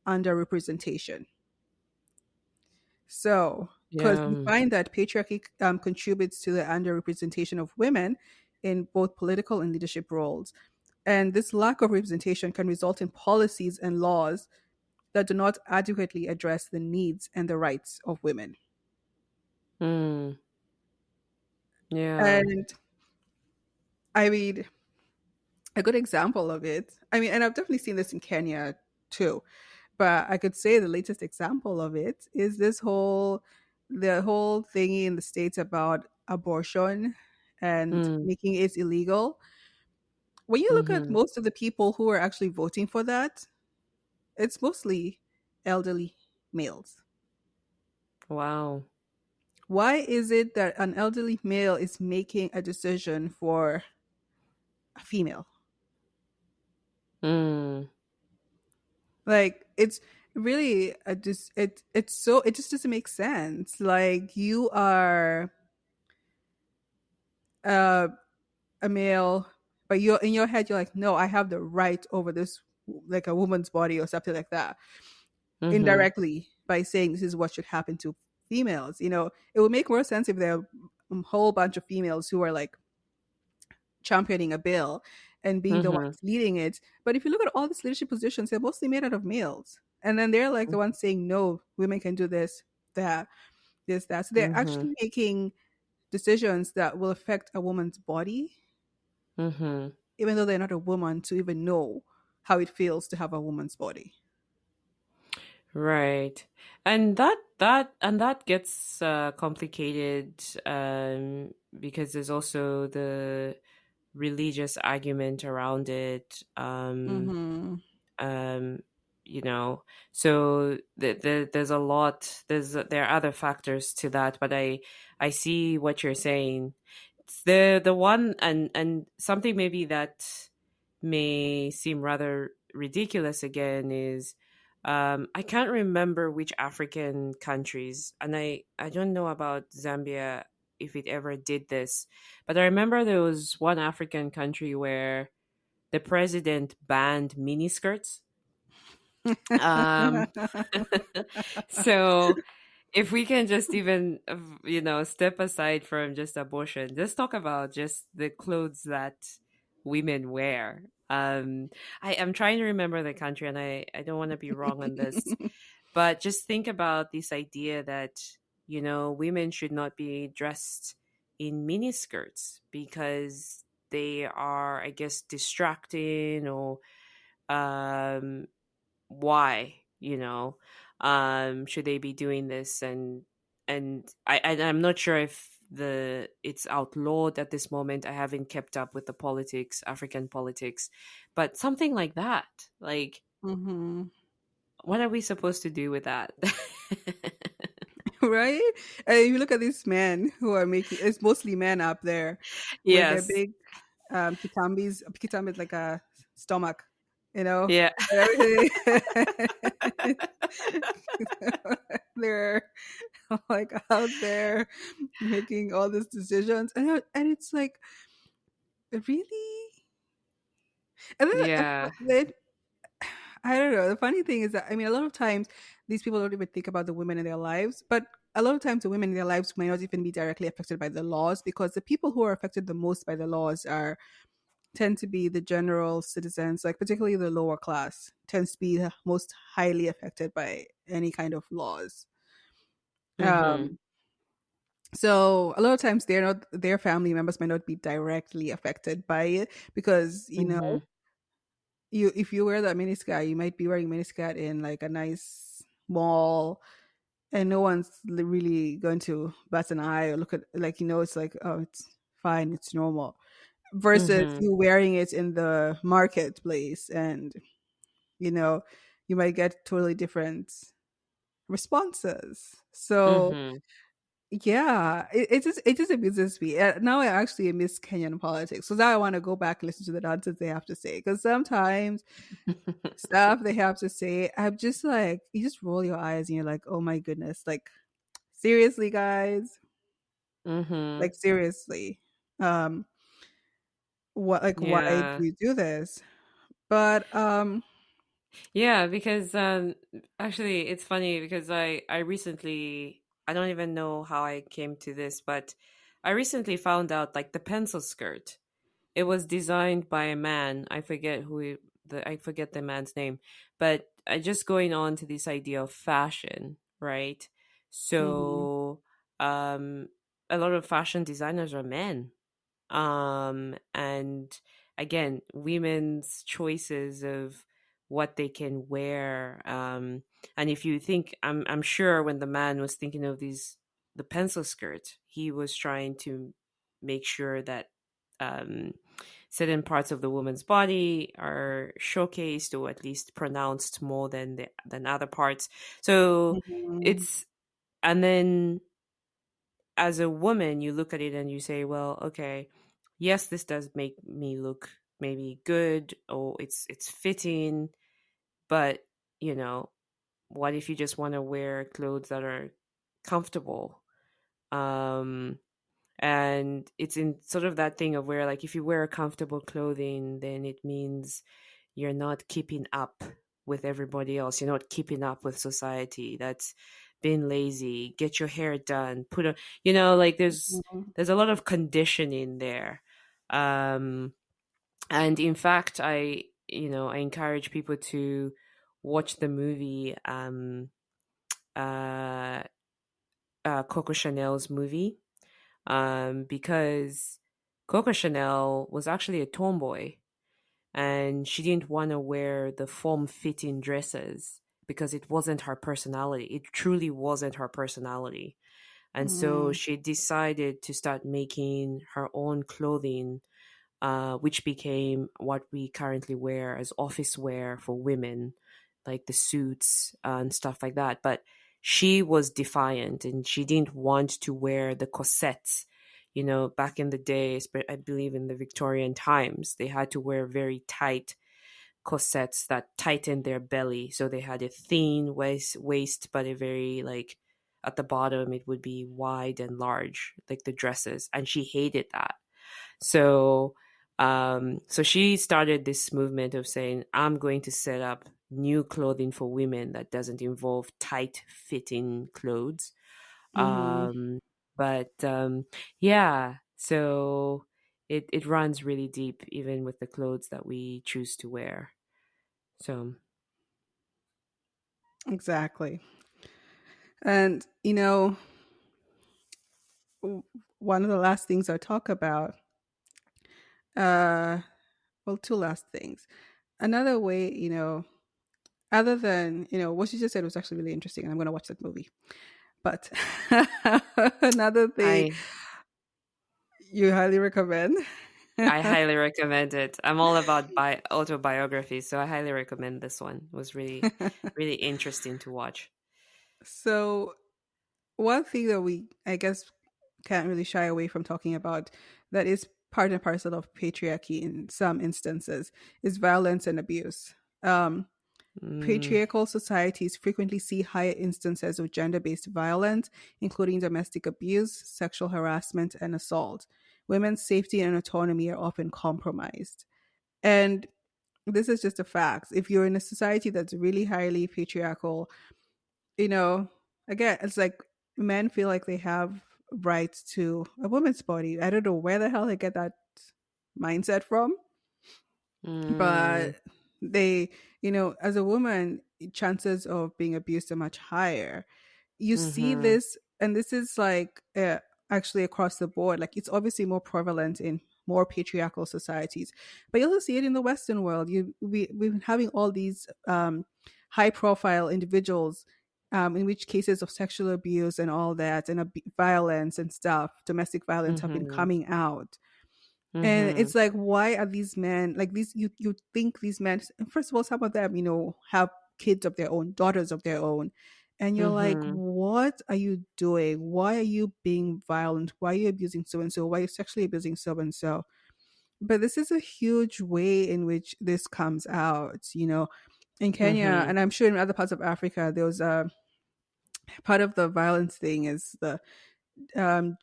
underrepresentation. So, because we Yeah. find that patriarchy contributes to the underrepresentation of women in both political and leadership roles. And this lack of representation can result in policies and laws that do not adequately address the needs and the rights of women. Mm. Yeah. And I mean, a good example of it, I mean, and I've definitely seen this in Kenya too, but I could say the latest example of it is the whole thingy in the States about abortion and Mm, making it illegal. When you look at mhm. most of the people who are actually voting for that, it's mostly elderly males. Wow. Why is it that an elderly male is making a decision for a female? Mm, Like it's really a just it's so it just doesn't make sense. Like you are uh, a male, but you're in your head you're like, no, I have the right over this, like a woman's body or something like that. mhm, Indirectly by saying this is what should happen to females. It would make more sense if there are a whole bunch of females who are like championing a bill and being the mhm, ones leading it. But if you look at all these leadership positions, they're mostly made out of males. And then they're like the ones saying, no, women can do this, that, this, that. So they're mhm, actually making decisions that will affect a woman's body, mhm. even though they're not a woman to even know how it feels to have a woman's body. Right. And that gets complicated, because there's also the religious argument around it. Mm-hmm. Um, you know, so there's a lot. There are other factors to that, but I see what you're saying. It's the one, and something maybe that may seem rather ridiculous again is, I can't remember which African countries, and I don't know about Zambia if it ever did this, but I remember there was one African country where the president banned miniskirts. Um, so if we can just even, step aside from just abortion, just talk about just the clothes that women wear. I am trying to remember the country, and I don't want to be wrong on this, but just think about this idea that, women should not be dressed in miniskirts because they are, I guess, distracting, or um why, should they be doing this, and I'm not sure if the it's outlawed at this moment. I haven't kept up with the politics, African politics, but something like that, like, Mm-hmm. what are we supposed to do with that? Right? And if you look at these men who are making, it's mostly men up there with their Yes. big kitambis. Kitambi is like a stomach, you know, Yeah. and everything. They're like out there making all these decisions, and it's like, really. And Yeah. then I don't know. The funny thing is that, I mean, a lot of times these people don't even think about the women in their lives, but a lot of times the women in their lives may not even be directly affected by the laws, because the people who are affected the most by the laws are tend to be the general citizens, like particularly the lower class tends to be the most highly affected by any kind of laws. Mm-hmm. Um, so a lot of times their family members may not be directly affected by it, because Mm-hmm. you if you wear that miniskirt, you might be wearing miniskirt in like a nice mall, and no one's really going to bat an eye or look at, like, it's like, oh, it's fine, it's normal, versus Mm-hmm. you wearing it in the marketplace, and you know you might get totally different responses. So Mm-hmm. yeah, it just amuses me. Now I actually miss Kenyan politics, so now I want to go back and listen to the nonsense they have to say, because sometimes stuff they have to say, I'm just like, you just roll your eyes and you're like, oh my goodness, like, seriously, guys, Mm-hmm. like, seriously, um why do Yeah. you do this? But Yeah, because actually it's funny because I recently, I don't even know how I came to this, but I recently found out, like, the pencil skirt. It was designed by a man. I forget the man's name, but I just going on to this idea of fashion, right? mhm, So um a lot of fashion designers are men. And again, women's choices of what they can wear. And if you think, I'm sure when the man was thinking of the pencil skirt, he was trying to make sure that um, certain parts of the woman's body are showcased or at least pronounced more than than other parts. So Mhm. it's, and then as a woman, you look at it and you say, well, okay, yes, this does make me look maybe good or it's fitting, but you know, what if you just want to wear clothes that are comfortable? Um, and it's in sort of that thing of where, like, if you wear comfortable clothing, then it means you're not keeping up with everybody else. You're not keeping up with society. That's being lazy. Get your hair done. Put a, like Mhm. there's a lot of conditioning there. Um, and in fact, I encourage people to watch the movie, uh, Coco Chanel's movie, because Coco Chanel was actually a tomboy and she didn't want to wear the form fitting dresses because it wasn't her personality. It truly wasn't her personality. And so Mhm. she decided to start making her own clothing, which became what we currently wear as office wear for women, like the suits and stuff like that. But she was defiant and she didn't want to wear the corsets. Back in the days, but I believe in the Victorian times, they had to wear very tight corsets that tightened their belly. So they had a thin waist, but a very, like, at the bottom, it would be wide and large, like the dresses. And she hated that. So, so she started this movement of saying, I'm going to set up new clothing for women that doesn't involve tight fitting clothes. Mhm. But yeah, so it runs really deep, even with the clothes that we choose to wear. So, Exactly. And, w- one of the last things I talk about, uh, well, two last things. Another way, other than, what you just said was actually really interesting, and I'm going to watch that movie. But another thing I you highly recommend. I highly recommend it. I'm all about autobiography, so I highly recommend this one. It was really, really interesting to watch. So, one thing that we, I guess, can't really shy away from talking about that is part and parcel of patriarchy in some instances is violence and abuse. Um, Mm, Patriarchal societies frequently see higher instances of gender based violence, including domestic abuse, sexual harassment, and assault. Women's safety and autonomy are often compromised. And this is just a fact. If you're in a society that's really highly patriarchal, you know, again, it's like men feel like they have rights to a woman's body. I don't know where the hell they get that mindset from, mm, but they, as a woman, chances of being abused are much higher. You see mm-hmm, this, and this is like actually across the board. Like it's obviously more prevalent in more patriarchal societies, but you also see it in the Western world. We've been having all these high profile individuals. In which cases of sexual abuse and all that, and violence and stuff, domestic violence have been mm-hmm, coming out, and mm-hmm, it's like, why are these men like these? You think these men? First of all, some of them, have kids of their own, daughters of their own, and you're like, mm-hmm, what are you doing? Why are you being violent? Why are you abusing so and so? Why are you sexually abusing so and so? But this is a huge way in which this comes out. In Kenya, mm-hmm. and I'm sure in other parts of Africa, there was a part of the violence thing is the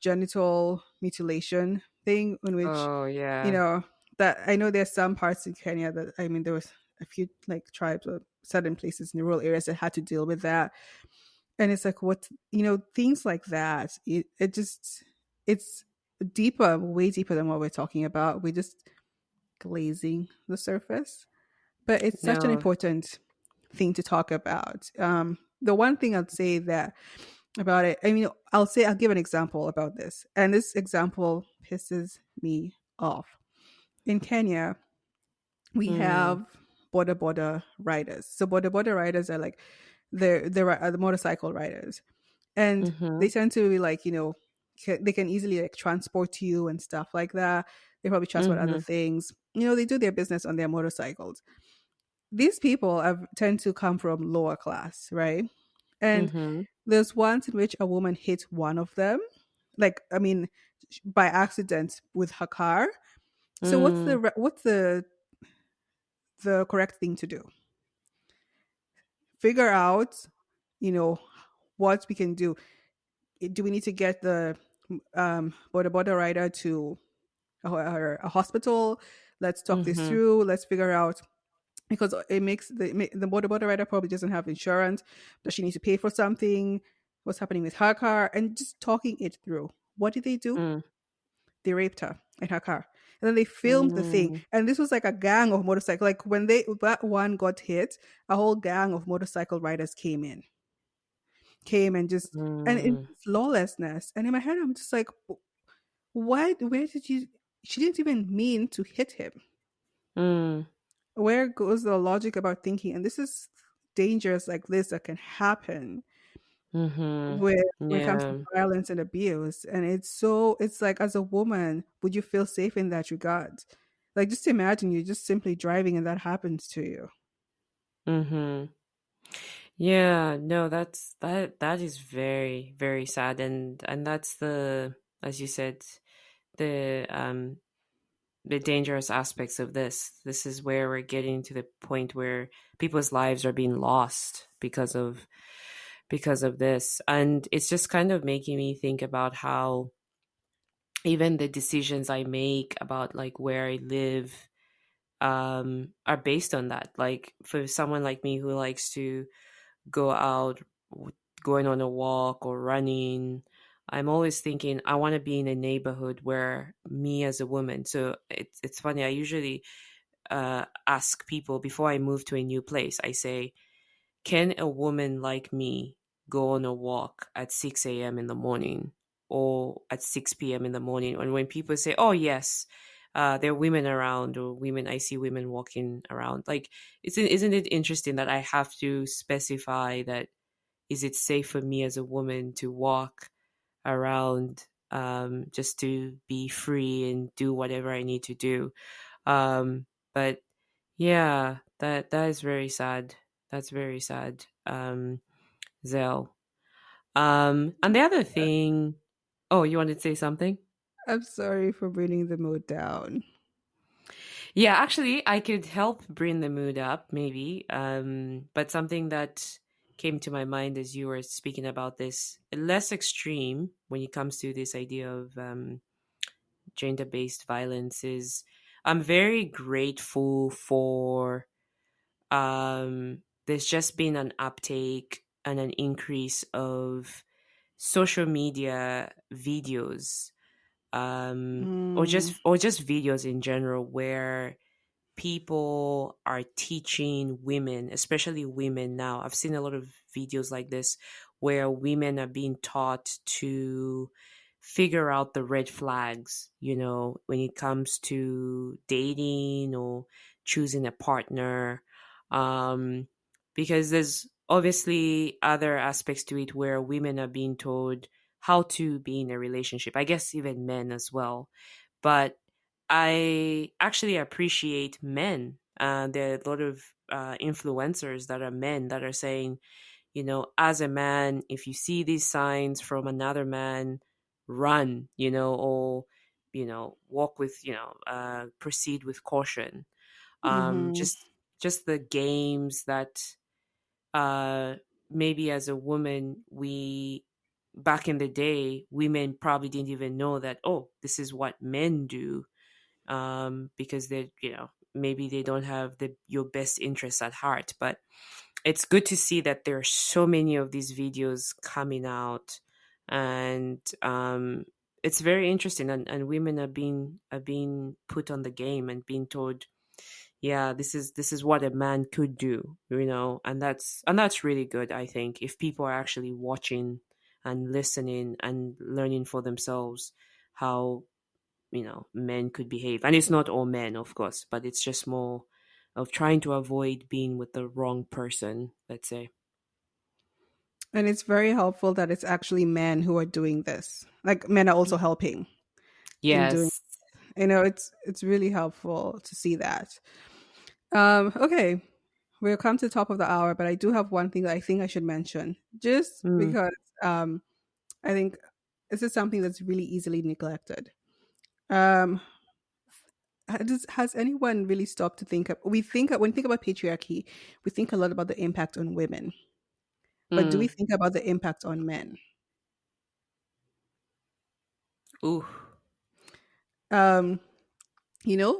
genital mutilation thing, in which Oh you yeah, know that I know there's some parts in Kenya that, I mean, there was a few like tribes or certain places in the rural areas that had to deal with that, and it's like, what, things like that. It just, it's deeper, way deeper than what we're talking about. We're just glazing the surface, but it's such an no, important thing to talk about. The one thing I'd say that about it, I mean, I'll give an example about this, and this example pisses me off. in Kenya, we Mm. have border riders. So border riders are like the motorcycle riders, and they Mhm. tend to be like, they can easily like transport you and stuff like that. They probably transport other Mhm. things. They do their business on their motorcycles. These people tend to come from lower class, right? And Mhm. there's once in which a woman hit one of them, like, I mean, by accident with her car. So Mm. what's the correct thing to do? Figure out, you know, what we can do. Do we need to get the border rider to a hospital? Let's talk this Mhm. through. Let's figure out, because it makes the border rider probably doesn't have insurance. Does she need to pay for something? What's happening with her car? And just talking it through. What did they do? Mm. They raped her in her car. And then they filmed the thing. Mm. And this was like a gang of motorcycle. Like when that one got hit, a whole gang of motorcycle riders came and just, and Mm. it's lawlessness. And in my head, I'm just like, why? Where did you? She didn't even mean to hit him. Mm. Where goes the logic about thinking? And this is dangerous, like this, that can happen Mhm. with when it comes to Yeah. violence and abuse. And it's like, as a woman, would you feel safe in that regard? Like, just imagine you just simply driving and that happens to you. Mhm. Yeah, no, that is very, very sad, and that's the, as you said, the the dangerous aspects of this. This is where we're getting to the point where people's lives are being lost because of this. And it's just kind of making me think about how even the decisions I make about like where I live are based on that. Like for someone like me who likes to go out, going on a walk or running, I'm always thinking I want to be in a neighborhood where me as a woman. So it's funny. I usually ask people before I move to a new place. I say, can a woman like me go on a walk at 6 a.m. in the morning or at 6 p.m. in the morning? And when people say, oh, yes, there are women around, or women, I see women walking around. Like, isn't it interesting that I have to specify that, is it safe for me as a woman to walk around, just to be free and do whatever I need to do? But yeah, that is very sad. That's very sad, Zell. And the other thing, oh, you wanted to say something? I'm sorry for bringing the mood down. Yeah, actually, I could help bring the mood up, maybe. But something that came to my mind as you were speaking about this, less extreme when it comes to this idea of gender based violence, is I'm very grateful for there's just been an uptake and an increase of social media videos, Mm, or just videos in general where people are teaching women, especially women now. I've seen a lot of videos like this where women are being taught to figure out the red flags, when it comes to dating or choosing a partner. Um, because there's obviously other aspects to it where women are being told how to be in a relationship. I guess even men as well. But I actually appreciate men. There are a lot of influencers that are men that are saying, as a man, if you see these signs from another man, run, or, walk with, proceed with caution. Um, mm-hmm, just, just the games that uh, maybe as a woman, back in the day, women probably didn't even know that, oh, this is what men do, because they, maybe they don't have your best interests at heart. But it's good to see that there are so many of these videos coming out, and it's very interesting. And women are being put on the game and being told, yeah, this is what a man could do, and that's really good. I think if people are actually watching and listening and learning for themselves how men could behave. And it's not all men, of course, but it's just more of trying to avoid being with the wrong person, let's say. And it's very helpful that it's actually men who are doing this. Like men are also helping in doing. Yes. It's really helpful to see that. Okay, we'll come to the top of the hour, but I do have one thing that I think I should mention, just Mm. because I think this is something that's really easily neglected. Um, has anyone really stopped to think? We think when we think about patriarchy, we think a lot about the impact on women, but do we Mm. think about the impact on men? Ooh. Um,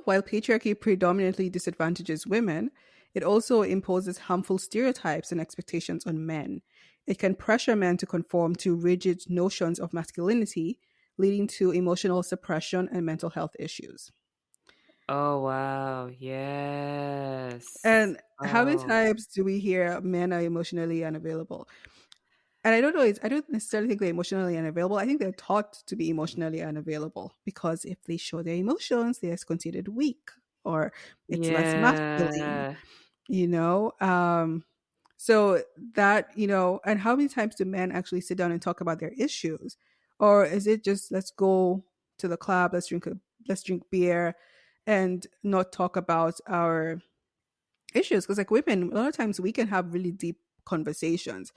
while patriarchy predominantly disadvantages women, it also imposes harmful stereotypes and expectations on men. It can pressure men to conform to rigid notions of masculinity, leading to emotional suppression and mental health issues. Oh, wow. Yes. And how many Oh, times do we hear men are emotionally unavailable? And I don't know, I don't necessarily think they're emotionally unavailable. I think they're taught to be emotionally unavailable because if they show their emotions, they're considered weak or it's less masculine, yeah. you know? So that, and how many times do men actually sit down and talk about their issues? Or is it just let's go to the club, let's drink beer and not talk about our issues? Because like women, a lot of times we can have really deep conversations.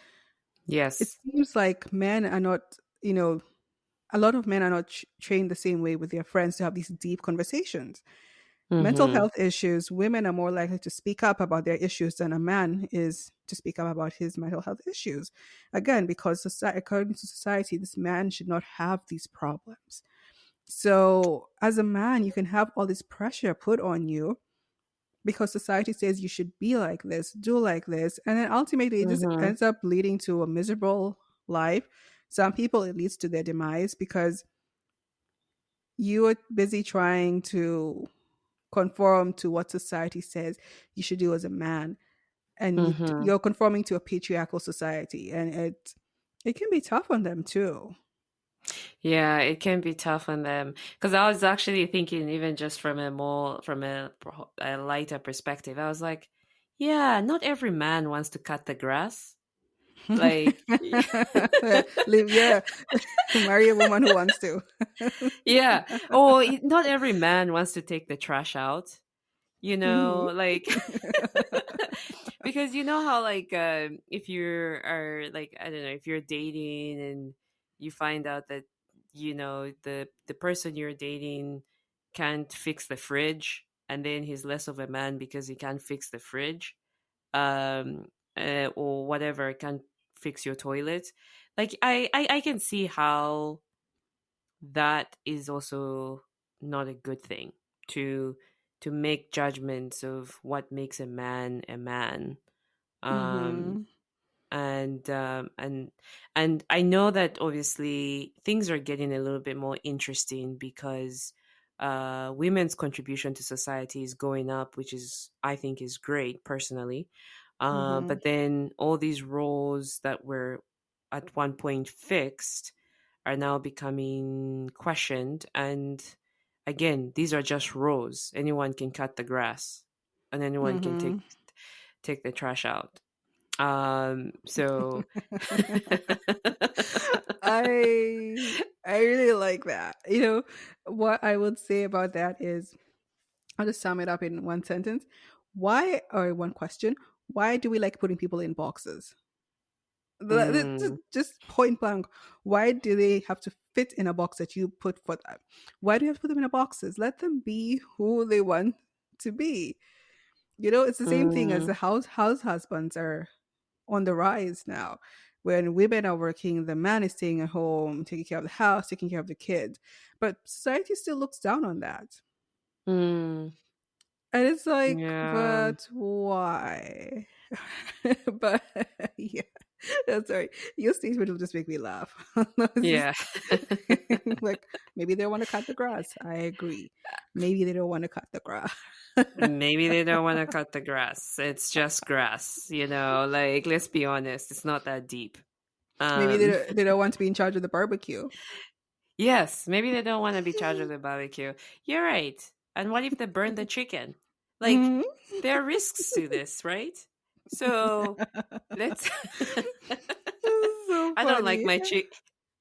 It Yes. seems like men are not, a lot of men are not trained the same way with their friends to have these deep conversations. Mental Mm-hmm. health issues, women are more likely to speak up about their issues than a man is to speak up about his mental health issues. Again, because according to society, this man should not have these problems. So, as a man, you can have all this pressure put on you because society says you should be like this, do like this, and then ultimately it just Mm-hmm. ends up leading to a miserable life. Some people it leads to their demise because you are busy trying to conform to what society says you should do as a man, and Mm-hmm. you're conforming to a patriarchal society, and it can be tough on them too. Yeah, it can be tough on them because I was actually thinking, even just from a lighter perspective, I was like, yeah, not every man wants to cut the grass. Like, Live, yeah, marry a woman who wants to. yeah, or not every man wants to take the trash out. Hmm. Like because you know how like if you are like, I don't know, if you're dating and you find out that the person you're dating can't fix the fridge, and then he's less of a man because he can't fix the fridge, um or whatever, can't fix your toilet. Like I can see how that is also not a good thing to to make judgments of what makes a man a man. um Hmm. and and I know that obviously things are getting a little bit more interesting because women's contribution to society is going up, which is, I think, is great personally. Hmm. But then all these roles that were at one point fixed are now becoming questioned. And again, these are just roles. Anyone can cut the grass and anyone can Hmm. take the trash out. So I really like that. What I would say about that is I'll just sum it up in one sentence. Why, or one question, why do we like putting people in boxes? mm, Just point blank. Why do they have to fit in a box that you put for them? Why do you have to put them in a boxes? Let them be who they want to be. It's the same thing as mm, the house husbands are on the rise now. When women are working, the man is staying at home, taking care of the house, taking care of the kids. But society still looks down on that. mm, And it's like, yeah, but why? But yeah, sorry. Your statement will just make me laugh. It's just yeah. like maybe they want to cut the grass. I agree. Maybe they don't want to cut the grass. Maybe they don't want to cut the grass. It's just grass, like, let's be honest, it's not that deep. Maybe Um they don't want to be in charge of the barbecue. Yes, maybe they don't want to be charged with the barbecue. You're right. And what if they burn the chicken? Like, Mhm. there are risks to this, right? So let's. So I don't like funny. my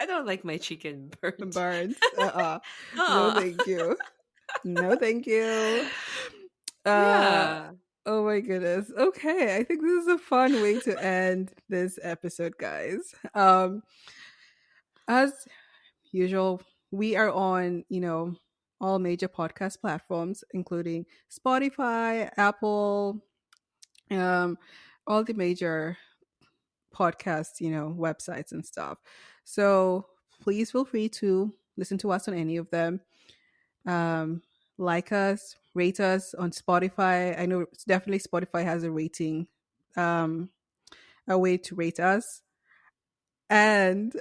I don't like my chicken burnt. Burns. No, Oh, thank you. No, thank you. Uh, yeah. oh my goodness. Okay, I think this is a fun way to end this episode, guys. As usual, we are on, all major podcast platforms, including Spotify, Apple, um, all the major podcast, websites and stuff. So please feel free to listen to us on any of them. Um, like us, rate us on Spotify. I know it's definitely Spotify has a rating, um, a way to rate us. And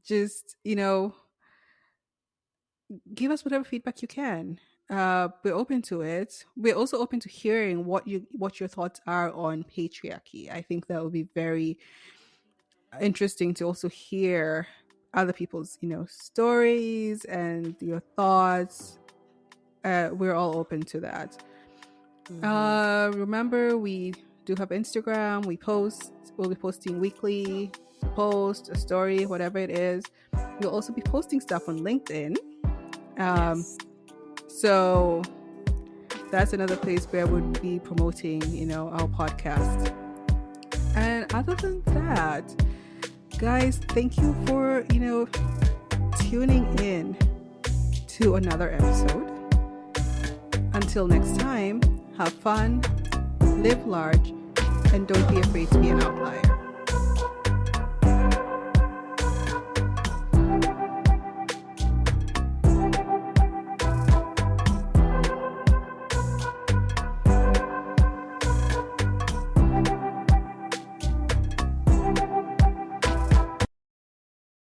just, give us whatever feedback you can. We're open to it. We're also open to hearing what your thoughts are on patriarchy. I think that would be very interesting to also hear other people's stories and your thoughts. We're all open to that. Hmm. Remember, we do have Instagram. We'll be posting weekly post, a story, whatever it is. We'll also be posting stuff on LinkedIn. um, Yes. so that's another place where we'll be promoting our podcast. And other than that, guys, thank you for tuning in to another episode. Until next time, have fun, live large, and don't be afraid to be an outlier.